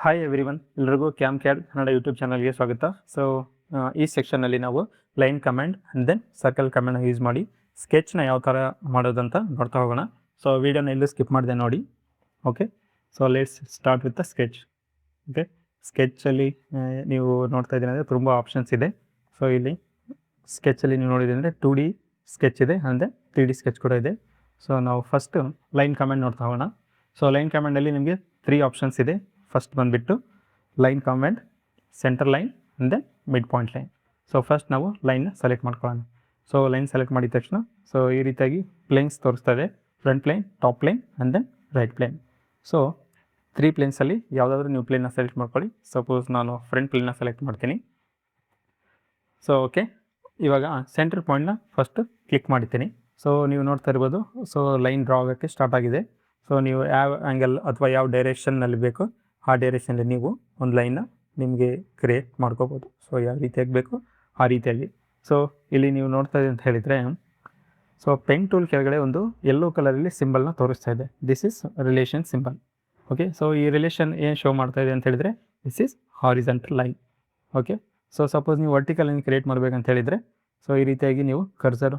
Hi everyone, ಎಲ್ಲರಿಗೂ CAM CAD Kannada YouTube ಚಾನಲ್ಗೆ ಸ್ವಾಗತ. ಸೊ ಈ ಸೆಕ್ಷನಲ್ಲಿ ನಾವು line command and then circle ಕಮಾಂಡ್ನ ಯೂಸ್ ಮಾಡಿ ಸ್ಕೆಚ್ನ ಯಾವ ಥರ ಮಾಡೋದಂತ ನೋಡ್ತಾ ಹೋಗೋಣ. ಸೊ ವೀಡಿಯೋನ ಎಲ್ಲೂ ಸ್ಕಿಪ್ ಮಾಡಿದೆ ನೋಡಿ. Okay, so let's start with the sketch. Okay, ಸ್ಕೆಚಲ್ಲಿ ನೀವು ನೋಡ್ತಾ ಇದ್ದೀನಿ ಅಂದರೆ ತುಂಬ ಆಪ್ಷನ್ಸ್ ಇದೆ. ಸೊ ಇಲ್ಲಿ ಸ್ಕೆಚಲ್ಲಿ ನೀವು ನೋಡಿದೆ ಅಂದರೆ 2D ಸ್ಕೆಚ್ ಇದೆ ಅಂದರೆ 3D ಸ್ಕೆಚ್ ಕೂಡ ಇದೆ. ಸೊ ನಾವು ಫಸ್ಟು ಲೈನ್ ಕಮಾಂಡ್ ನೋಡ್ತಾ ಹೋಗೋಣ. ಸೊ ಲೈನ್ ಕಮಾಂಡಲ್ಲಿ ನಿಮಗೆ 3 ಆಪ್ಷನ್ಸ್ ಇದೆ. ಫಸ್ಟ್ ಬಂದುಬಿಟ್ಟು line command, centre line and then mid point line. So first ನಾವು ಲೈನ್ನ ಸೆಲೆಕ್ಟ್ ಮಾಡ್ಕೊಳ್ಳೋಣ. ಸೊ ಲೈನ್ ಸೆಲೆಕ್ಟ್ ಮಾಡಿದ ತಕ್ಷಣ ಸೊ ಈ ರೀತಿಯಾಗಿ ಪ್ಲೇನ್ಸ್ ತೋರಿಸ್ತಾ ಇದೆ. Front plane, top plane and then right plane. So 3 ಪ್ಲೇನ್ಸಲ್ಲಿ ಯಾವುದಾದ್ರೂ ನೀವು ಪ್ಲೇನ್ನ ಸೆಲೆಕ್ಟ್ ಮಾಡ್ಕೊಳ್ಳಿ. ಸಪೋಸ್ ನಾನು ಫ್ರಂಟ್ ಪ್ಲೇನ್ನ ಸೆಲೆಕ್ಟ್ ಮಾಡ್ತೀನಿ. ಸೊ ಓಕೆ, ಇವಾಗ ಸೆಂಟರ್ ಪಾಯಿಂಟ್ನ ಫಸ್ಟ್ ಕ್ಲಿಕ್ ಮಾಡ್ತೀನಿ. ಸೊ ನೀವು ನೋಡ್ತಾ ಇರ್ಬೋದು, ಸೊ ಲೈನ್ ಡ್ರಾ ಆಗೋಕ್ಕೆ ಸ್ಟಾರ್ಟ್ ಆಗಿದೆ. ಸೊ ನೀವು ಯಾವ ಆ್ಯಂಗಲ್ ಅಥವಾ ಯಾವ ಡೈರೆಕ್ಷನ್ನಲ್ಲಿ ಬೇಕು ಆ ಡೈರೆಕ್ಷನಲ್ಲಿ ನೀವು ಒಂದು ಲೈನ್ನ ನಿಮಗೆ ಕ್ರಿಯೇಟ್ ಮಾಡ್ಕೋಬೋದು. ಸೊ ಯಾವ ರೀತಿಯಾಗಿ ಬೇಕು ಆ ರೀತಿಯಾಗಿ. ಸೊ ಇಲ್ಲಿ ನೀವು ನೋಡ್ತಾ ಇದ್ದೀವಿ ಅಂತ ಹೇಳಿದರೆ, ಸೊ ಪೆನ್ ಟೂಲ್ ಕೆಳಗಡೆ ಒಂದು ಯೆಲ್ಲೋ ಕಲರಲ್ಲಿ ಸಿಂಬಲ್ನ ತೋರಿಸ್ತಾ ಇದೆ. This is relation symbol. Okay, so ಈ ರಿಲೇಷನ್ ಏನು ಶೋ ಮಾಡ್ತಾ ಇದೆ ಅಂತ ಹೇಳಿದರೆ, this is horizontal line. Okay, so suppose ನೀವು ವರ್ಟಿಕಲ್ ಲೈನ್ ಕ್ರಿಯೇಟ್ ಮಾಡಬೇಕಂತ ಹೇಳಿದರೆ, ಸೊ ಈ ರೀತಿಯಾಗಿ ನೀವು ಕರ್ಸರ್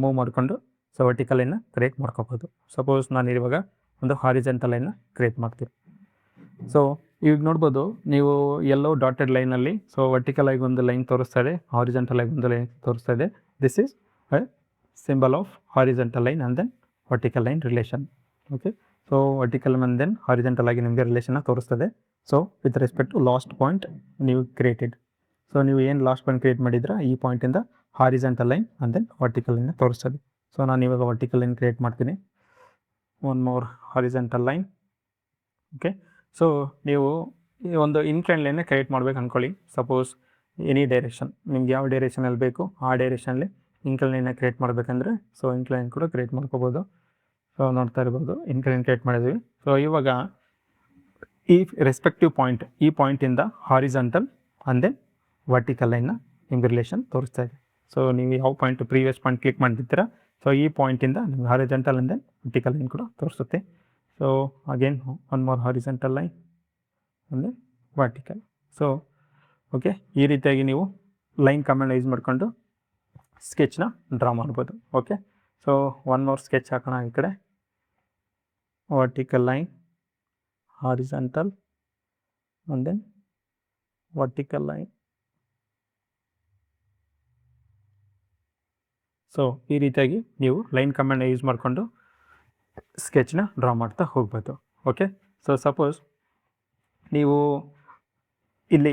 ಮೂವ್ ಮಾಡಿಕೊಂಡು ಸೊ ವರ್ಟಿಕಲ್ ಲೈನ್ನ ಕ್ರಿಯೇಟ್ ಮಾಡ್ಕೋಬೋದು. ಸಪೋಸ್ ನಾನು ಇವಾಗ ಒಂದು ಹಾರಿಜಾಂಟಲ್ ಲೈನ್ನ ಕ್ರಿಯೇಟ್ ಮಾಡ್ತೀನಿ. ಸೊ ಈಗ ನೋಡ್ಬೋದು ನೀವು ಎಲ್ಲೋ ಡಾಟೆಡ್ ಲೈನಲ್ಲಿ ಸೊ ವರ್ಟಿಕಲ್ ಆಗಿ ಒಂದು ಲೈನ್ ತೋರಿಸ್ತಾ ಇದೆ, ಹಾರಿಜಾಂಟಲ್ ಆಗಿ ಒಂದು ಲೈನ್ ತೋರಿಸ್ತಾ ಇದೆ. This is a symbol of horizontal line and then vertical line relation. Okay, so vertical and then horizontal ಆಗಿ ನಿಮಗೆ ರಿಲೇಷನ್ನ ತೋರಿಸ್ತದೆ. So with respect to last point ನೀವು ಕ್ರಿಯೇಟೆಡ್. ಸೊ ನೀವು ಏನು ಲಾಸ್ಟ್ ಪಾಯಿಂಟ್ ಕ್ರಿಯೇಟ್ ಮಾಡಿದ್ರೆ ಈ ಪಾಯಿಂಟಿಂದ ಹಾರಿಜಾಂಟಲ್ ಲೈನ್ ಆ್ಯಂಡ್ ದೆನ್ ವರ್ಟಿಕಲ್ ಲೈನ್ನ ತೋರಿಸ್ತದೆ. ಸೊ ನಾನು ಇವಾಗ ವರ್ಟಿಕಲ್ ಲೈನ್ ಕ್ರಿಯೇಟ್ ಮಾಡ್ತೀನಿ. One more horizontal line. Okay, so ನೀವು ಒಂದು ಇನ್ಕ್ಲೈನ್ ಲೈನ್ನ ಕ್ರಿಯೇಟ್ ಮಾಡ್ಬೇಕು ಅಂದ್ಕೊಳ್ಳಿ. ಸಪೋಸ್ ಎನಿ ಡೈರೆಕ್ಷನ್ ನಿಮ್ಗೆ ಯಾವ ಡೈರೆಕ್ಷನಲ್ಲಿ ಬೇಕು ಆ ಡೈರೆಕ್ಷನಲ್ಲಿ ಇನ್ಕ್ಲೈನ್ ಲೈನ್ನ ಕ್ರಿಯೇಟ್ ಮಾಡಬೇಕಂದ್ರೆ ಸೊ ಇನ್ಕ್ಲೈನ್ ಕೂಡ ಕ್ರಿಯೇಟ್ ಮಾಡ್ಕೋಬೋದು. ಸೊ ನೋಡ್ತಾ ಇರ್ಬೋದು, ಇನ್ಕ್ಲೈನ್ ಕ್ರಿಯೇಟ್ ಮಾಡಿದ್ವಿ. ಸೊ ಇವಾಗ ಈ ರೆಸ್ಪೆಕ್ಟಿವ್ ಪಾಯಿಂಟ್, ಈ ಪಾಯಿಂಟಿಂದ ಹಾರಿಜಾಂಟಲ್ ಆ್ಯಂಡ್ ದೆನ್ ವರ್ಟಿಕಲ್ ಲೈನ್ನ ನಿಮ್ಗೆ ರಿಲೇಷನ್ ತೋರಿಸ್ತಾ ಇದೆ. ಸೊ ನೀವು ಯಾವ ಪಾಯಿಂಟ್ ಪ್ರೀವಿಯಸ್ ಪಾಯಿಂಟ್ ಕ್ಲಿಕ್ ಮಾಡಿರ್ತೀರ, ಸೊ ಈ ಪಾಯಿಂಟಿಂದ ನಿಮ್ಗೆ horizontal and then vertical line ಕೂಡ ತೋರಿಸುತ್ತೆ. So again one more horizontal line ಅಂದರೆ ವರ್ಟಿಕಲ್. ಸೊ ಓಕೆ, ಈ ರೀತಿಯಾಗಿ ನೀವು ಲೈನ್ ಕಮಾಂಡ್ ಯೂಸ್ ಮಾಡಿಕೊಂಡು ಸ್ಕೆಚ್ನ ಡ್ರಾ ಮಾಡ್ಬೋದು. Okay, so one more sketch ಹಾಕೋಣ. ಈ ಕಡೆ vertical line, horizontal and then vertical line. So ಈ ರೀತಿಯಾಗಿ ನೀವು ಲೈನ್ ಕಮಾಂಡ್ ಯೂಸ್ ಮಾಡಿಕೊಂಡು ಸ್ಕೆಚ್ನ ಡ್ರಾ ಮಾಡ್ತಾ ಹೋಗ್ಬೋದು. ಓಕೆ, ಸೊ ಸಪೋಸ್ ನೀವು ಇಲ್ಲಿ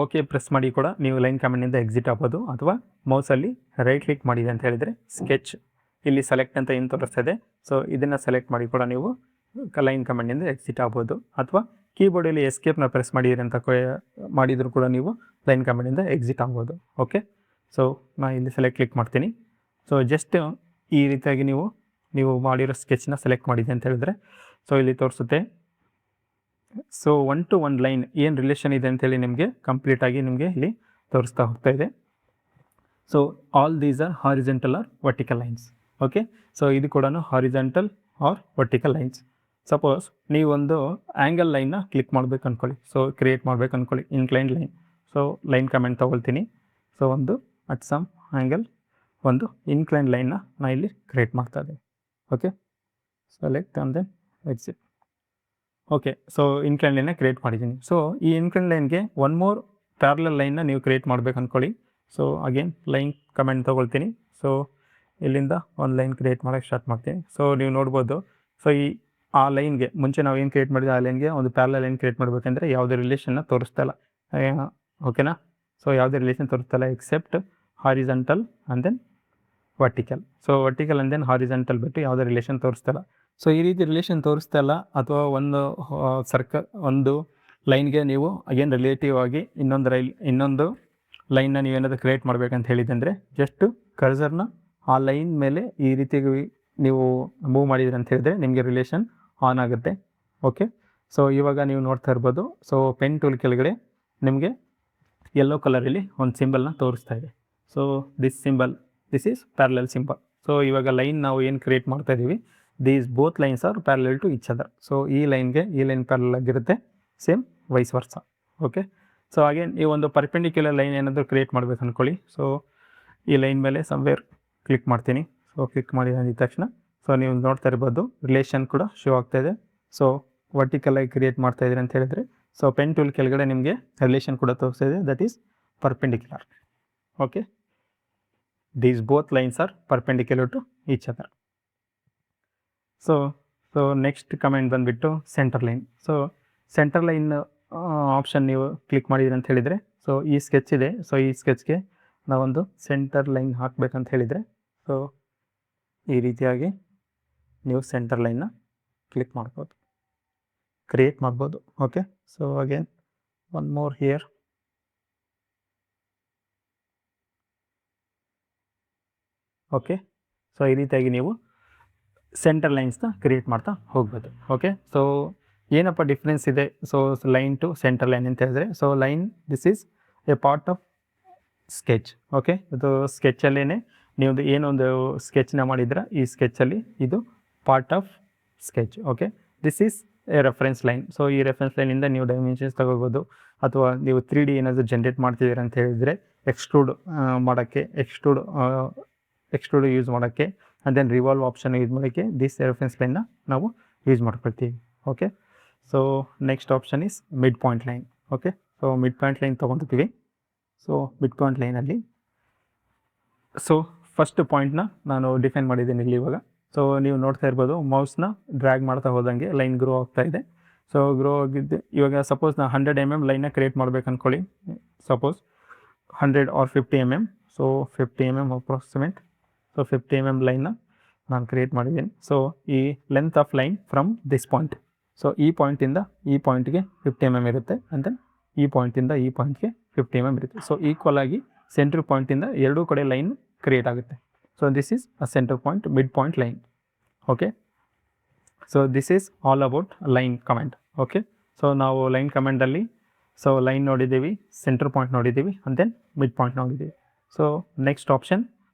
ಓಕೆ ಪ್ರೆಸ್ ಮಾಡಿ ಕೂಡ ನೀವು ಲೈನ್ ಕಮಾಂಡಿಂದ ಎಕ್ಸಿಟ್ ಆಗ್ಬೋದು, ಅಥವಾ ಮೌಸಲ್ಲಿ ರೈಟ್ ಕ್ಲಿಕ್ ಮಾಡಿದೆ ಅಂತ ಹೇಳಿದರೆ ಸ್ಕೆಚ್ ಇಲ್ಲಿ ಸೆಲೆಕ್ಟ್ ಅಂತ ಏನು ತೋರಿಸ್ತಾ ಇದೆ, ಸೊ ಇದನ್ನು ಸೆಲೆಕ್ಟ್ ಮಾಡಿ ಕೂಡ ನೀವು ಲೈನ್ ಕಮಾಂಡಿಂದ ಎಕ್ಸಿಟ್ ಆಗ್ಬೋದು. ಅಥವಾ ಕೀಬೋರ್ಡಲ್ಲಿ ಎಸ್ಕೇಪ್ನ ಪ್ರೆಸ್ ಮಾಡಿದ್ರಿ ಅಂತ ಮಾಡಿದರೂ ಕೂಡ ನೀವು ಲೈನ್ ಕಮಾಂಡಿಂದ ಎಕ್ಸಿಟ್ ಆಗ್ಬೋದು. ಓಕೆ, ಸೊ ನಾನು ಇಲ್ಲಿ ಸೆಲೆಕ್ಟ್ ಕ್ಲಿಕ್ ಮಾಡ್ತೀನಿ. ಸೊ ಜಸ್ಟ್ ಈ ರೀತಿಯಾಗಿ ನೀವು ಮಾಡಿರೋ ಸ್ಕೆಚ್ನ ಸೆಲೆಕ್ಟ್ ಮಾಡಿದೆ ಅಂತ ಹೇಳಿದ್ರೆ ಸೊ ಇಲ್ಲಿ ತೋರಿಸುತ್ತೆ. ಸೊ 1 to 1 ಲೈನ್ ಏನು ರಿಲೇಷನ್ ಇದೆ ಅಂತೇಳಿ ನಿಮಗೆ ಕಂಪ್ಲೀಟಾಗಿ ನಿಮಗೆ ಇಲ್ಲಿ ತೋರಿಸ್ತಾ ಹೋಗ್ತಾ ಇದೆ. So all these are horizontal or vertical lines. Okay, so ಇದು ಕೂಡ horizontal or vertical lines. Suppose ನೀವೊಂದು ಆ್ಯಂಗಲ್ ಲೈನ್ನ ಕ್ಲಿಕ್ ಮಾಡ್ಬೇಕು ಅಂದ್ಕೊಳ್ಳಿ, ಸೊ ಕ್ರಿಯೇಟ್ ಮಾಡ್ಬೇಕು ಅಂದ್ಕೊಳ್ಳಿ incline line. So line command ತೊಗೊಳ್ತೀನಿ. ಸೊ ಒಂದು ಅಟ್ ಸಮ್ ಆ್ಯಂಗಲ್ ಒಂದು ಇನ್ಕ್ಲೈನ್ ಲೈನ್ನ ನಾನು ಇಲ್ಲಿ ಕ್ರಿಯೇಟ್ ಮಾಡ್ತಾ ಇದ್ದೀನಿ. Okay, select and then exit. Okay, so incline ಲೈನ್ನ ಕ್ರಿಯೇಟ್ ಮಾಡಿದ್ದೀನಿ. ಸೊ ಈ ಇನ್ಕ್ಲೈನ್ ಲೈನ್ಗೆ ಒನ್ ಮೋರ್ ಪ್ಯಾರಲಲ್ ಲೈನ್ನ ನೀವು ಕ್ರಿಯೇಟ್ ಮಾಡ್ಬೇಕು ಅಂದ್ಕೊಳ್ಳಿ. ಸೊ ಅಗೇನ್ ಲೈನ್ ಕಮೆಂಟ್ ತೊಗೊಳ್ತೀನಿ. ಸೊ ಇಲ್ಲಿಂದ ಒಂದು ಲೈನ್ ಕ್ರಿಯೇಟ್ ಮಾಡೋಕ್ಕೆ ಸ್ಟಾರ್ಟ್ ಮಾಡ್ತೀನಿ. ಸೊ ನೀವು ನೋಡ್ಬೋದು, ಸೊ ಆ ಲೈನ್ಗೆ ಮುಂಚೆ ನಾವು ಏನು ಕ್ರಿಯೇಟ್ ಮಾಡಿದ್ವಿ ಆ ಲೈನ್ಗೆ ಒಂದು ಪ್ಯಾರಲಲ್ ಲೈನ್ ಕ್ರಿಯೇಟ್ ಮಾಡಬೇಕಂದ್ರೆ ಯಾವುದೇ ರಿಲೇಷನ್ನ ತೋರಿಸ್ತಾ ಇಲ್ಲ. ಓಕೆನಾ? ಸೊ ಯಾವುದೇ ರಿಲೇಷನ್ ತೋರಿಸ್ತಾ ಇಲ್ಲ except horizontal and then vertical. So vertical and then horizontal ಬಿಟ್ಟು ಯಾವುದೇ ರಿಲೇಷನ್ ತೋರಿಸ್ತಾ ಇಲ್ಲ. ಸೊ ಈ ರೀತಿ ರಿಲೇಷನ್ ತೋರಿಸ್ತಾ ಇಲ್ಲ, ಅಥವಾ ಒಂದು ಲೈನ್ಗೆ ನೀವು ಅಗೇನ್ ರಿಲೇಟಿವ್ ಆಗಿ ಇನ್ನೊಂದು ಲೈನ್ನ ನೀವೇನಾದರೂ ಕ್ರಿಯೇಟ್ ಮಾಡಬೇಕಂತ ಹೇಳಿದಂದರೆ ಜಸ್ಟ್ ಕರ್ಸರ್ನ ಆ ಲೈನ್ ಮೇಲೆ ಈ ರೀತಿಯಾಗಿ ನೀವು ಮೂವ್ ಮಾಡಿದ್ರಿ ಅಂತ ಹೇಳಿದ್ರೆ ನಿಮಗೆ ರಿಲೇಷನ್ ಆನ್ ಆಗುತ್ತೆ. ಓಕೆ, ಸೊ ಇವಾಗ ನೀವು ನೋಡ್ತಾ ಇರ್ಬೋದು, ಸೊ ಪೆನ್ ಟೂಲ್ ಕೆಳಗಡೆ ನಿಮಗೆ ಯೆಲ್ಲೋ ಕಲರಲ್ಲಿ ಒಂದು ಸಿಂಬಲ್ನ ತೋರಿಸ್ತಾ ಇದೆ. So this is parallel symbol. So ಇವಾಗ ಲೈನ್ ನಾವು ಏನು ಕ್ರಿಯೇಟ್ ಮಾಡ್ತಾ ಇದ್ದೀವಿ, these both lines are parallel to each other. So ಈ ಲೈನ್ ಪ್ಯಾರಲಲ್ ಆಗಿರುತ್ತೆ, same vice versa. Okay, so again ಈ ಒಂದು ಪರ್ಪೆಂಡಿಕ್ಯುಲರ್ ಲೈನ್ ಏನಾದರೂ ಕ್ರಿಯೇಟ್ ಮಾಡಬೇಕು ಅಂದ್ಕೊಳ್ಳಿ. ಸೊ ಈ ಲೈನ್ ಮೇಲೆ ಸಮ್ವೇರ್ ಕ್ಲಿಕ್ ಮಾಡ್ತೀನಿ. ಸೊ ಕ್ಲಿಕ್ ಮಾಡಿ ಅಂದಿದ ತಕ್ಷಣ ಸೊ ನೀವು ನೋಡ್ತಾ ಇರ್ಬೋದು ರಿಲೇಷನ್ ಕೂಡ ಶೋ ಆಗ್ತಾಯಿದೆ. ಸೊ ವರ್ಟಿಕಲಾಗಿ ಕ್ರಿಯೇಟ್ ಮಾಡ್ತಾ ಇದ್ದೀರಿ ಅಂತ ಹೇಳಿದರೆ ಸೊ ಪೆನ್ ಟೂಲ್ ಕೆಳಗಡೆ ನಿಮಗೆ ರಿಲೇಷನ್ ಕೂಡ ತೋರಿಸ್ತಾ ಇದೆ, that is perpendicular. Okay, these both lines are perpendicular to each other. So next comment ಬಂದುಬಿಟ್ಟು center line. So center line option ನೀವು ಕ್ಲಿಕ್ ಮಾಡಿದ್ರಿ ಅಂತ ಹೇಳಿದರೆ ಸೊ ಈ ಸ್ಕೆಚ್ ಇದೆ. ಸೊ ಈ ಸ್ಕೆಚ್ಗೆ ನಾವೊಂದು ಸೆಂಟರ್ ಲೈನ್ ಹಾಕಬೇಕಂತ ಹೇಳಿದರೆ ಸೊ ಈ ರೀತಿಯಾಗಿ ನೀವು ಸೆಂಟರ್ ಲೈನ್ನ ಕ್ಲಿಕ್ ಮಾಡ್ಬೋದು, ಕ್ರಿಯೇಟ್ ಮಾಡ್ಬೋದು. Okay, so again one more here. Okay, so ಈ ರೀತಿಯಾಗಿ ನೀವು ಸೆಂಟರ್ ಲೈನ್ಸ್ನ ಕ್ರಿಯೇಟ್ ಮಾಡ್ತಾ ಹೋಗ್ಬೋದು. ಓಕೆ, ಸೊ ಏನಪ್ಪ ಡಿಫ್ರೆನ್ಸ್ ಇದೆ so line to centre line ಅಂತ ಹೇಳಿದ್ರೆ so line this is a part of sketch. Okay, ಇದು ಸ್ಕೆಚಲ್ಲೇ ನೀವು ಏನೊಂದು ಸ್ಕೆಚ್ನ ಮಾಡಿದ್ರೆ ಈ ಸ್ಕೆಚಲ್ಲಿ ಇದು part of sketch. Okay, this is a reference line. So ಈ ರೆಫರೆನ್ಸ್ ಲೈನಿಂದ ನೀವು ಡೈಮೆನ್ಷನ್ಸ್ ತಗೋಬೋದು, ಅಥವಾ ನೀವು 3D ಏನಾದರೂ ಜನ್ರೇಟ್ ಮಾಡ್ತಿದ್ದೀರ ಅಂತ ಹೇಳಿದರೆ ಎಕ್ಸ್ಟ್ರೂಡ್ ಮಾಡೋಕ್ಕೆ ಎಕ್ಸ್ಟ್ರೂಡ್ ಯೂಸ್ ಮಾಡೋಕ್ಕೆ and then revolve option use ಮಾಡೋಕ್ಕೆ ದಿಸ್ ರೆಫರೆನ್ಸ್ ಲೈನ್ನ ನಾವು ಯೂಸ್ ಮಾಡ್ಕೊಳ್ತೀವಿ. Okay, so next option is mid point line. Okay, so mid point line ತೊಗೊತೀವಿ. ಸೊ ಮಿಡ್ ಪಾಯಿಂಟ್ ಲೈನಲ್ಲಿ ಸೊ ಫಸ್ಟ್ ಪಾಯಿಂಟ್ನ ನಾನು ಡಿಫೈನ್ ಮಾಡಿದ್ದೀನಿ ಇಲ್ಲಿ ಇವಾಗ. ಸೊ ನೀವು ನೋಡ್ತಾ ಇರ್ಬೋದು ಮೌಸ್ನ ಡ್ರ್ಯಾಗ್ ಮಾಡ್ತಾ ಹೋದಂಗೆ ಲೈನ್ ಗ್ರೋ ಆಗ್ತಾ ಇದೆ. ಸೊ ಗ್ರೋ ಆಗಿದ್ದು ಇವಾಗ ಸಪೋಸ್ ನಾನು 100 mm ಲೈನ್ನ ಕ್ರಿಯೇಟ್ ಮಾಡ್ಬೇಕು ಅಂದ್ಕೊಳ್ಳಿ. Suppose 100 or 50 mm. So 50 mm approximate. So 50 mm ಲೈನ್ನ ನಾನು ಕ್ರಿಯೇಟ್ ಮಾಡಿದ್ದೀನಿ. ಸೊ ಈ length of line from this point. So ಈ ಪಾಯಿಂಟಿಂದ ಈ ಪಾಯಿಂಟ್ಗೆ 50 mm ಇರುತ್ತೆ, ಆ್ಯಂಡ್ ದೆನ್ ಈ ಪಾಯಿಂಟಿಂದ ಈ ಪಾಯಿಂಟ್ಗೆ 50 mm ಇರುತ್ತೆ. ಸೊ ಈಕ್ವಲ್ ಆಗಿ ಸೆಂಟ್ರ್ ಪಾಯಿಂಟಿಂದ ಎರಡೂ ಕಡೆ ಲೈನ್ ಕ್ರಿಯೇಟ್ ಆಗುತ್ತೆ. So this is a centre point, mid point line. Okay, so this is all about line command. Okay, so ನಾವು ಲೈನ್ ಕಮೆಂಟಲ್ಲಿ ಸೊ ಲೈನ್ ನೋಡಿದ್ದೀವಿ, ಸೆಂಟರ್ ಪಾಯಿಂಟ್ ನೋಡಿದ್ದೀವಿ, ಆ್ಯಂಡ್ ದೆನ್ ಮಿಡ್ ಪಾಯಿಂಟ್ ನೋಡಿದ್ದೀವಿ. So next option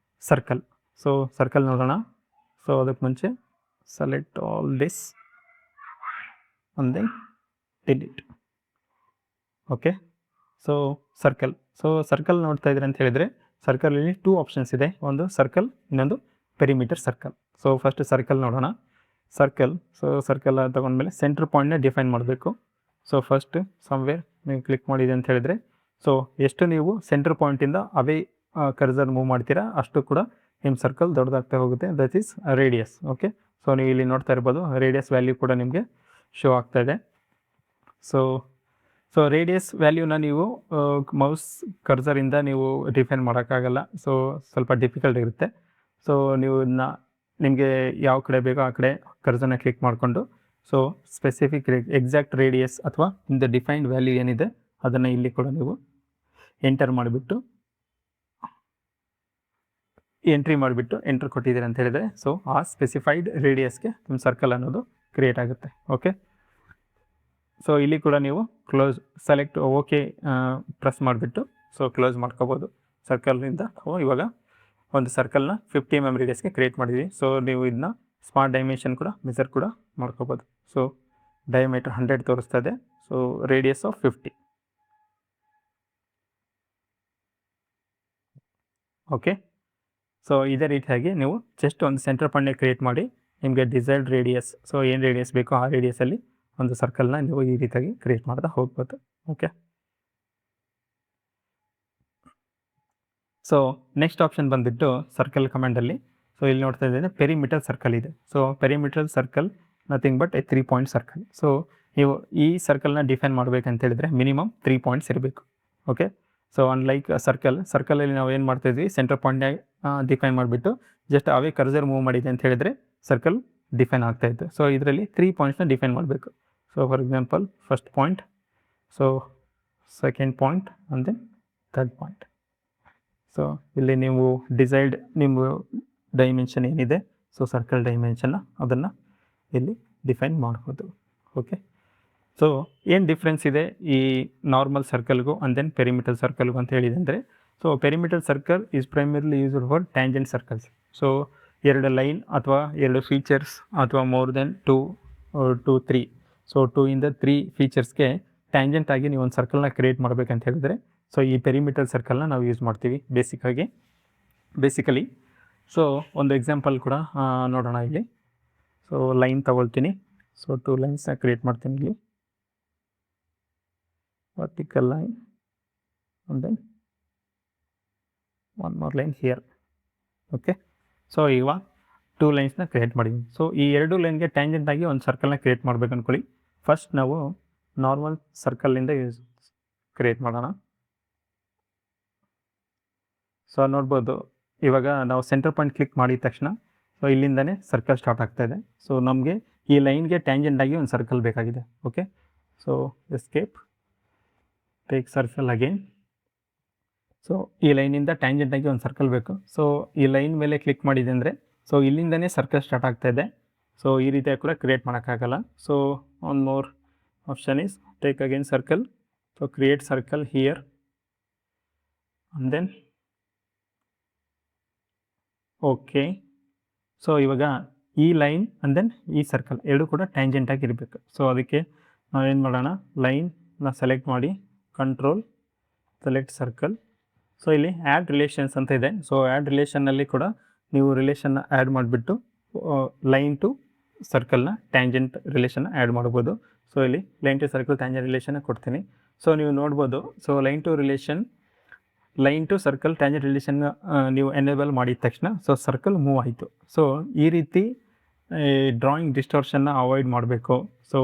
circle. So circle ನೋಡೋಣ. So ಅದಕ್ಕೆ ಮುಂಚೆ select all this and then delete. Okay, so circle. So circle ನೋಡ್ತಾ ಇದ್ದೀರಿ ಅಂತ ಹೇಳಿದರೆ ಸರ್ಕಲಲ್ಲಿ 2 ಆಪ್ಷನ್ಸ್ ಇದೆ, ಒಂದು ಸರ್ಕಲ್, ಇನ್ನೊಂದು perimeter circle. So first circle ನೋಡೋಣ. ಸರ್ಕಲ್. ಸೊ ಸರ್ಕಲ್ ತೊಗೊಂಡ್ಮೇಲೆ ಸೆಂಟ್ರ್ ಪಾಯಿಂಟ್ನ ಡಿಫೈನ್ ಮಾಡಬೇಕು. ಸೊ ಫಸ್ಟ್ ಸಮ್ವೇರ್ ನೀವು ಕ್ಲಿಕ್ ಮಾಡಿದೆ ಅಂತ ಹೇಳಿದರೆ ಸೊ ಎಷ್ಟು ನೀವು ಸೆಂಟ್ರ್ ಪಾಯಿಂಟಿಂದ ಅವೇ ಕರ್ಸರ್ ಮೂವ್ ಮಾಡ್ತೀರಾ ಅಷ್ಟು ಕೂಡ ನಿಮ್ಮ ಸರ್ಕಲ್ ದೊಡ್ಡದಾಗ್ತಾ ಹೋಗುತ್ತೆ, that is radius. Okay, so ನೀವು ಇಲ್ಲಿ ನೋಡ್ತಾ ಇರ್ಬೋದು ರೇಡಿಯಸ್ ವ್ಯಾಲ್ಯೂ ಕೂಡ ನಿಮಗೆ ಶೋ ಆಗ್ತಾ ಇದೆ. ಸೊ ರೇಡಿಯಸ್ ವ್ಯಾಲ್ಯೂನ ನೀವು ಮೌಸ್ ಕರ್ಸರಿಂದ ನೀವು ಡಿಫೈನ್ ಮಾಡೋಕ್ಕಾಗಲ್ಲ. ಸೊ ಸ್ವಲ್ಪ ಡಿಫಿಕಲ್ಟ್ ಇರುತ್ತೆ. ಸೊ ನೀವು ನಿಮಗೆ ಯಾವ ಕಡೆ ಬೇಕೋ ಆ ಕಡೆ ಕರ್ಸರ್ನ ಕ್ಲಿಕ್ ಮಾಡಿಕೊಂಡು ಸೊ ಸ್ಪೆಸಿಫಿಕ್ ಎಕ್ಸಾಕ್ಟ್ ರೇಡಿಯಸ್ ಅಥವಾ ಇನ್ ದ ಡಿಫೈನ್ಡ್ ವ್ಯಾಲ್ಯೂ ಏನಿದೆ ಅದನ್ನು ಇಲ್ಲಿ ಕೂಡ ನೀವು ಎಂಟರ್ ಮಾಡಿಬಿಟ್ಟು ಎಂಟ್ರ್ ಕೊಟ್ಟಿದ್ದೀರಿ ಅಂತ ಹೇಳಿದರೆ ಸೊ ಆ ಸ್ಪೆಸಿಫೈಡ್ ರೇಡಿಯಸ್ಗೆ ನಿಮ್ಮ ಸರ್ಕಲ್ ಅನ್ನೋದು ಕ್ರಿಯೇಟ್ ಆಗುತ್ತೆ. ಓಕೆ, ಸೊ ಇಲ್ಲಿ ಕೂಡ ನೀವು ಕ್ಲೋಸ್ ಸೆಲೆಕ್ಟ್ ಓಕೆ ಪ್ರೆಸ್ ಮಾಡಿಬಿಟ್ಟು ಸೊ ಕ್ಲೋಸ್ ಮಾಡ್ಕೋಬೋದು. ಸರ್ಕಲ್ನಿಂದ ನಾವು ಇವಾಗ ಒಂದು ಸರ್ಕಲ್ನ 50 mm ರೇಡಿಯಸ್ಗೆ ಕ್ರಿಯೇಟ್ ಮಾಡಿದ್ದೀವಿ. ಸೊ ನೀವು ಇದನ್ನ ಸ್ಮಾರ್ಟ್ ಡೈಮೆನ್ಷನ್ ಕೂಡ ಮೆಜರ್ ಕೂಡ ಮಾಡ್ಕೋಬೋದು. ಸೊ ಡಯಾಮೀಟರ್ 100 ತೋರಿಸ್ತಾ ಇದೆ. So radius of 50. Okay, so ಇದೇ ರೀತಿಯಾಗಿ ನೀವು ಜಸ್ಟ್ ಒಂದು ಸೆಂಟರ್ ಪಾಯಿಂಟ್ನ ಕ್ರಿಯೇಟ್ ಮಾಡಿ ನಿಮಗೆ ಡಿಸೈರ್ಡ್ ರೇಡಿಯಸ್ ಸೊ ಏನು ರೇಡಿಯಸ್ ಬೇಕೋ ಆ ರೇಡಿಯಸಲ್ಲಿ ಒಂದು ಸರ್ಕಲ್ನ ನೀವು ಈ ರೀತಿಯಾಗಿ ಕ್ರಿಯೇಟ್ ಮಾಡ್ತಾ ಹೋಗ್ಬೋದು. ಓಕೆ, ಸೊ ನೆಕ್ಸ್ಟ್ ಆಪ್ಷನ್ ಬಂದುಬಿಟ್ಟು ಸರ್ಕಲ್ ಕಮಾಂಡಲ್ಲಿ ಸೊ ಇಲ್ಲಿ ನೋಡ್ತಾ ಇದ್ದೇನೆ ಪೆರಿಮೀಟರ್ ಸರ್ಕಲ್ ಇದೆ. So perimeter circle nothing but A 3 point circle. So ನೀವು ಈ ಸರ್ಕಲ್ನ ಡಿಫೈನ್ ಮಾಡಬೇಕಂತ ಹೇಳಿದರೆ ಮಿನಿಮಮ್ 3 ಪಾಯಿಂಟ್ಸ್ ಇರಬೇಕು. ಓಕೆ, ಸೊ ಅನ್ಲೈಕ್ ಸರ್ಕಲಲ್ಲಿ ನಾವು ಏನು ಮಾಡ್ತಾಯಿದ್ವಿ ಸೆಂಟರ್ ಪಾಯಿಂಟ್ನ ಡಿಫೈನ್ ಮಾಡಿಬಿಟ್ಟು ಜಸ್ಟ್ ಅವೇ ಕರ್ಸರ್ ಮೂವ್ ಮಾಡಿದೆ ಅಂತ ಹೇಳಿದರೆ ಸರ್ಕಲ್ ಡಿಫೈನ್ ಆಗ್ತಾಯಿತ್ತು. ಸೊ ಇದರಲ್ಲಿ 3 ಪಾಯಿಂಟ್ಸ್ನ ಡಿಫೈನ್ ಮಾಡಬೇಕು. So for example first point, so second point and then third point. So ಇಲ್ಲಿ ನೀವು ಡಿಸೈರ್ಡ್ ನಿಮ್ಮ ಡೈಮೆನ್ಷನ್ ಏನಿದೆ ಸೊ ಸರ್ಕಲ್ ಡೈಮೆನ್ಷನ್ನ ಅದನ್ನು ಇಲ್ಲಿ ಡಿಫೈನ್ ಮಾಡ್ಬೋದು. ಓಕೆ, ಸೊ ಏನು ಡಿಫ್ರೆನ್ಸ್ ಇದೆ ಈ ನಾರ್ಮಲ್ ಸರ್ಕಲ್ಗೂ ಆ್ಯಂಡ್ ದೆನ್ ಪೆರಿಮೀಟರ್ ಸರ್ಕಲ್ಗೂ ಅಂತ ಹೇಳಿದೆ ಅಂದರೆ so perimeter circle is primarily used for tangent circles. So 2 line ಅಥವಾ 2 ಫೀಚರ್ಸ್ ಅಥವಾ ಮೋರ್ ದೆನ್ 2 or 3 ಸೊ 2 ಇಂದ 3 ಫೀಚರ್ಸ್ಗೆ ಟ್ಯಾಂಜೆಂಟ್ ಆಗಿ ನೀವು ಒಂದು ಸರ್ಕಲ್ನ ಕ್ರಿಯೇಟ್ ಮಾಡಬೇಕಂತ ಹೇಳಿದ್ರೆ ಸೊ ಈ ಪೆರಿಮೀಟರ್ ಸರ್ಕಲ್ನ ನಾವು ಯೂಸ್ ಮಾಡ್ತೀವಿ ಬೇಸಿಕಲಿ. ಸೊ ಒಂದು ಎಕ್ಸಾಂಪಲ್ ಕೂಡ ನೋಡೋಣ ಇಲ್ಲಿ. ಸೊ ಲೈನ್ ತಗೊಳ್ತೀನಿ. ಸೊ 2 ಲೈನ್ಸ್ನ ಕ್ರಿಯೇಟ್ ಮಾಡ್ತೀನಿ ಇಲ್ಲಿ, vertical line and then one more line here. Okay, so ಇವಾಗ 2 ಲೈನ್ಸ್ನ ಕ್ರಿಯೇಟ್ ಮಾಡಿದ್ದೀನಿ. ಸೊ ಈ 2 ಲೈನ್ಗೆ ಟ್ಯಾಂಜೆಂಟ್ ಆಗಿ ಒಂದು ಸರ್ಕಲ್ನ ಕ್ರಿಯೇಟ್ ಮಾಡ್ಬೇಕು ಅಂದ್ಕೊಳ್ಳಿ. ಫಸ್ಟ್ ನಾವು ನಾರ್ಮಲ್ ಸರ್ಕಲಿಂದ ಕ್ರಿಯೇಟ್ ಮಾಡೋಣ. ಸೊ ನೋಡ್ಬೋದು ಇವಾಗ ನಾವು ಸೆಂಟರ್ ಪಾಯಿಂಟ್ ಕ್ಲಿಕ್ ಮಾಡಿದ ತಕ್ಷಣ ಸೊ ಇಲ್ಲಿಂದನೇ ಸರ್ಕಲ್ ಸ್ಟಾರ್ಟ್ ಆಗ್ತಾ ಇದೆ. ಸೊ ನಮಗೆ ಈ ಲೈನ್ಗೆ ಟ್ಯಾಂಜೆಂಟ್ ಆಗಿ ಒಂದು ಸರ್ಕಲ್ ಬೇಕಾಗಿದೆ. Okay, so escape, take circle again. So ಈ ಲೈನಿಂದ ಟ್ಯಾಂಜೆಂಟ್ ಆಗಿ ಒಂದು ಸರ್ಕಲ್ ಬೇಕು. ಸೊ ಈ ಲೈನ್ ಮೇಲೆ ಕ್ಲಿಕ್ ಮಾಡಿದೆ ಅಂದರೆ ಸೊ ಇಲ್ಲಿಂದನೇ ಸರ್ಕಲ್ ಸ್ಟಾರ್ಟ್ ಆಗ್ತಾ ಇದೆ. ಸೊ ಈ ರೀತಿಯಾಗಿ ಕೂಡ ಕ್ರಿಯೇಟ್ ಮಾಡೋಕ್ಕಾಗಲ್ಲ. So one more option is take again circle. So create circle here and then okay. So ಇವಾಗ ಈ ಲೈನ್ ಆ್ಯಂಡ್ ದೆನ್ ಈ ಸರ್ಕಲ್ ಎರಡು ಕೂಡ ಟ್ಯಾಂಜೆಂಟ್ ಆಗಿ ಇರಬೇಕು. ಸೊ ಅದಕ್ಕೆ ನಾವೇನು ಮಾಡೋಣ, ಲೈನ್ನ ಸೆಲೆಕ್ಟ್ ಮಾಡಿ ಕಂಟ್ರೋಲ್ ಸೆಲೆಕ್ಟ್ ಸರ್ಕಲ್. ಸೊ ಇಲ್ಲಿ ಆ್ಯಡ್ ರಿಲೇಷನ್ಸ್ ಅಂತ ಇದೆ. ಸೊ ಆ್ಯಡ್ ರಿಲೇಷನ್ನಲ್ಲಿ ಕೂಡ ನೀವು ರಿಲೇಷನ್ನ ಆ್ಯಡ್ ಮಾಡಿಬಿಟ್ಟು ಲೈನ್ ಟು ಸರ್ಕಲ್ನ ಟ್ಯಾಂಜೆಂಟ್ ರಿಲೇಷನ್ನ ಆ್ಯಡ್ ಮಾಡ್ಬೋದು. ಸೊ ಇಲ್ಲಿ ಲೈನ್ ಟು ಸರ್ಕಲ್ ಟ್ಯಾಂಜೆಂಟ್ ರಿಲೇಷನ್ನ ಕೊಡ್ತೀನಿ. ಸೊ ನೀವು ನೋಡ್ಬೋದು. So line to circle tangent relation ನೀವು ಎನೇಬಲ್ ಮಾಡಿದ ತಕ್ಷಣ ಸೊ ಸರ್ಕಲ್ ಮೂವ್ ಆಯಿತು. ಸೊ ಈ ರೀತಿ ಡ್ರಾಯಿಂಗ್ ಡಿಸ್ಟೋರ್ಷನ್ನ ಅವಾಯ್ಡ್ ಮಾಡಬೇಕು ಸೊ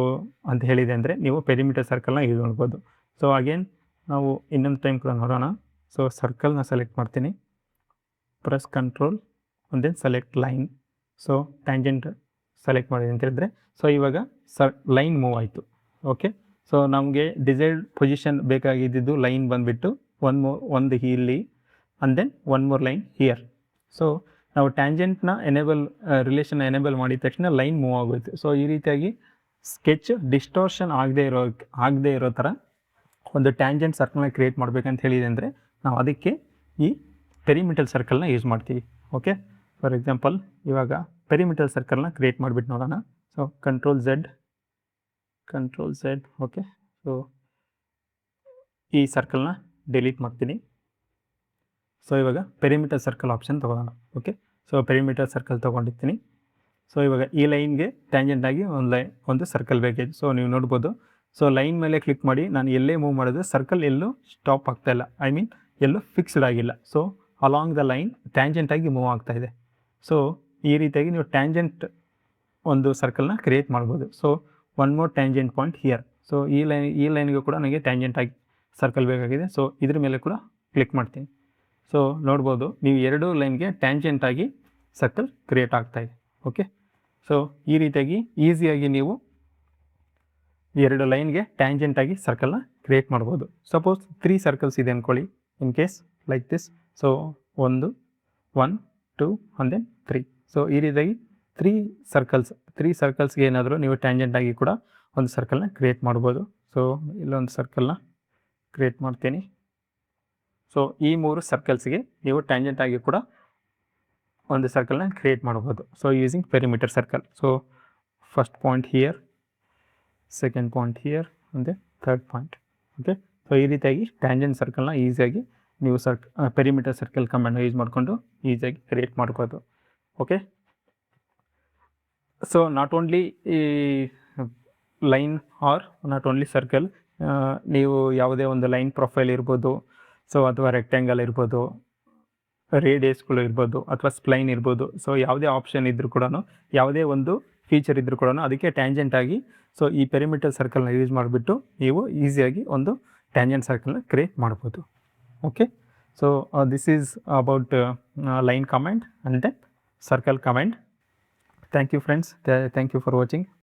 ಅಂತ ಹೇಳಿದೆ ಅಂದರೆ ನೀವು ಪೆರಿಮೀಟರ್ ಸರ್ಕಲ್ನ ಯೂಸ್ ಮಾಡ್ಬೋದು. ಸೊ ಅಗೇನ್ ನಾವು ಇನ್ನೊಂದು ಟೈಮ್ ಕೂಡ ನೋಡೋಣ. ಸೊ ಸರ್ಕಲ್ನ ಸೆಲೆಕ್ಟ್ ಮಾಡ್ತೀನಿ, press control and then select line. So tangent select ಮಾಡಿದೆ ಅಂತ ಹೇಳಿದ್ರೆ ಸೊ ಇವಾಗ ಲೈನ್ ಮೂವ್ ಆಯಿತು. ಓಕೆ, ಸೊ ನಮಗೆ ಡಿಸೈರ್ಡ್ ಪೊಸಿಷನ್ ಬೇಕಾಗಿದ್ದು ಲೈನ್ ಬಂದುಬಿಟ್ಟು ಒಂದು ಇಲ್ಲಿ and then one more line here. So ನಾವು ಟ್ಯಾಂಜೆಂಟ್ನ ರಿಲೇಷನ್ನ ಎನೇಬಲ್ ಮಾಡಿದ ತಕ್ಷಣ ಲೈನ್ ಮೂವ್ ಆಗೋಯ್ತು. ಸೊ ಈ ರೀತಿಯಾಗಿ ಸ್ಕೆಚ್ ಡಿಸ್ಟೋರ್ಷನ್ ಆಗದೆ ಇರೋ ಥರ ಒಂದು ಟ್ಯಾಂಜೆಂಟ್ ಸರ್ಕಲ್ನ ಕ್ರಿಯೇಟ್ ಮಾಡಬೇಕಂತ ಹೇಳಿದೆ ಅಂದರೆ ನಾವು ಅದಕ್ಕೆ ಈ ಪೆರಿಮೀಟರ್ ಸರ್ಕಲ್ನ ಯೂಸ್ ಮಾಡ್ತೀವಿ. ಓಕೆ, ಫಾರ್ ಎಕ್ಸಾಂಪಲ್ ಇವಾಗ ಪೆರಿಮೀಟರ್ ಸರ್ಕಲ್ನ ಕ್ರಿಯೇಟ್ ಮಾಡಿಬಿಟ್ಟು ನೋಡೋಣ. So control Z. Okay, so ಈ ಸರ್ಕಲ್ನ ಡಿಲೀಟ್ ಮಾಡ್ತೀನಿ. ಸೊ ಇವಾಗ ಪೆರಿಮೀಟರ್ ಸರ್ಕಲ್ ಆಪ್ಷನ್ ತೊಗೊಳ್ಳೋಣ. ಓಕೆ, ಸೊ ಪೆರಿಮೀಟರ್ ಸರ್ಕಲ್ ತೊಗೊಂಡಿರ್ತೀನಿ. ಸೊ ಇವಾಗ ಈ ಲೈನ್ಗೆ ಟ್ಯಾಂಜೆಂಟ್ ಆಗಿ ಒಂದು ಸರ್ಕಲ್ ಬೇಕಿದೆ. ಸೊ ನೀವು ನೋಡ್ಬೋದು. ಸೊ ಲೈನ್ ಮೇಲೆ ಕ್ಲಿಕ್ ಮಾಡಿ ನಾನು ಎಲ್ಲೇ ಮೂವ್ ಮಾಡಿದ್ರೆ ಸರ್ಕಲ್ ಎಲ್ಲೂ ಸ್ಟಾಪ್ ಆಗ್ತಾಯಿಲ್ಲ, ಎಲ್ಲೂ ಫಿಕ್ಸ್ಡ್ ಆಗಿಲ್ಲ. So along the line tangent ಆಗಿ ಮೂವ್ ಆಗ್ತಾ ಇದೆ. ಸೊ ಈ ರೀತಿಯಾಗಿ ನೀವು ಟ್ಯಾಂಜೆಂಟ್ ಒಂದು ಸರ್ಕಲ್ನ ಕ್ರಿಯೇಟ್ ಮಾಡ್ಬೋದು. So one more tangent point here. So ಈ ಲೈನ್ಗೂ ಕೂಡ ನನಗೆ ಟ್ಯಾಂಜೆಂಟ್ ಆಗಿ ಸರ್ಕಲ್ ಬೇಕಾಗಿದೆ. ಸೊ ಇದ್ರ ಮೇಲೆ ಕೂಡ ಕ್ಲಿಕ್ ಮಾಡ್ತೀನಿ. ಸೊ ನೋಡ್ಬೋದು ನೀವು 2 ಲೈನ್ಗೆ ಟ್ಯಾಂಜೆಂಟ್ ಆಗಿ ಸರ್ಕಲ್ ಕ್ರಿಯೇಟ್ ಆಗ್ತಾಯಿದೆ. ಓಕೆ, ಸೊ ಈ ರೀತಿಯಾಗಿ ಈಸಿಯಾಗಿ ನೀವು 2 ಲೈನ್ಗೆ ಟ್ಯಾಂಜೆಂಟ್ ಆಗಿ ಸರ್ಕಲ್ನ ಕ್ರಿಯೇಟ್ ಮಾಡ್ಬೋದು. ಸಪೋಸ್ 3 ಸರ್ಕಲ್ಸ್ ಇದೆ ಅಂದ್ಕೊಳ್ಳಿ, in case like this. So 1 2 and then 3. So ಈ ರೀತಿಯಾಗಿ 3 ಸರ್ಕಲ್ಸ್ಗೆ ಏನಾದರೂ ನೀವು ಟ್ಯಾಂಜೆಂಟ್ ಆಗಿ ಕೂಡ ಒಂದು ಸರ್ಕಲ್ನ ಕ್ರಿಯೇಟ್ ಮಾಡ್ಬೋದು. ಸೊ ಇಲ್ಲೊಂದು ಸರ್ಕಲ್ನ ಕ್ರಿಯೇಟ್ ಮಾಡ್ತೀನಿ. ಸೊ ಈ 3 ಸರ್ಕಲ್ಸ್ಗೆ ನೀವು ಟ್ಯಾಂಜೆಂಟ್ ಆಗಿ ಕೂಡ ಒಂದು ಸರ್ಕಲ್ನ ಕ್ರಿಯೇಟ್ ಮಾಡ್ಬೋದು. So using perimeter circle. So first point here, second point here and then third point. Okay, so ಈ ರೀತಿಯಾಗಿ ಟ್ಯಾಂಜೆಂಟ್ ಸರ್ಕಲ್ನ ಈಸಿಯಾಗಿ ನೀವು ಪೆರಿಮೀಟರ್ ಸರ್ಕಲ್ ಕಮಾಂಡ್ನ ಯೂಸ್ ಮಾಡಿಕೊಂಡು ಈಸಿಯಾಗಿ ಕ್ರಿಯೇಟ್ ಮಾಡ್ಬೋದು. ಓಕೆ, ಸೊ ನಾಟ್ ಓನ್ಲಿ ಈ line or not only circle, ನೀವು ಯಾವುದೇ ಒಂದು ಲೈನ್ ಪ್ರೊಫೈಲ್ ಇರ್ಬೋದು, ಸೊ ಅಥವಾ ರೆಕ್ಟ್ಯಾಂಗಲ್ ಇರ್ಬೋದು, ರೇಡಿಯಸ್ಗಳು ಇರ್ಬೋದು, ಅಥವಾ ಸ್ಪ್ಲೈನ್ ಇರ್ಬೋದು. ಸೊ ಯಾವುದೇ ಆಪ್ಷನ್ ಇದ್ದರೂ ಕೂಡ, ಯಾವುದೇ ಒಂದು ಫೀಚರ್ ಇದ್ದರೂ ಕೂಡ ಅದಕ್ಕೆ ಟ್ಯಾಂಜೆಂಟ್ ಆಗಿ ಸೊ ಈ ಪೆರಿಮೀಟರ್ ಸರ್ಕಲ್ನ ಯೂಸ್ ಮಾಡಿಬಿಟ್ಟು ನೀವು ಈಸಿಯಾಗಿ ಒಂದು ಟ್ಯಾಂಜೆಂಟ್ ಸರ್ಕಲ್ನ ಕ್ರಿಯೇಟ್ ಮಾಡ್ಬೋದು. Okay, so this is about line command and then circle command. Thank you friends, thank you for watching.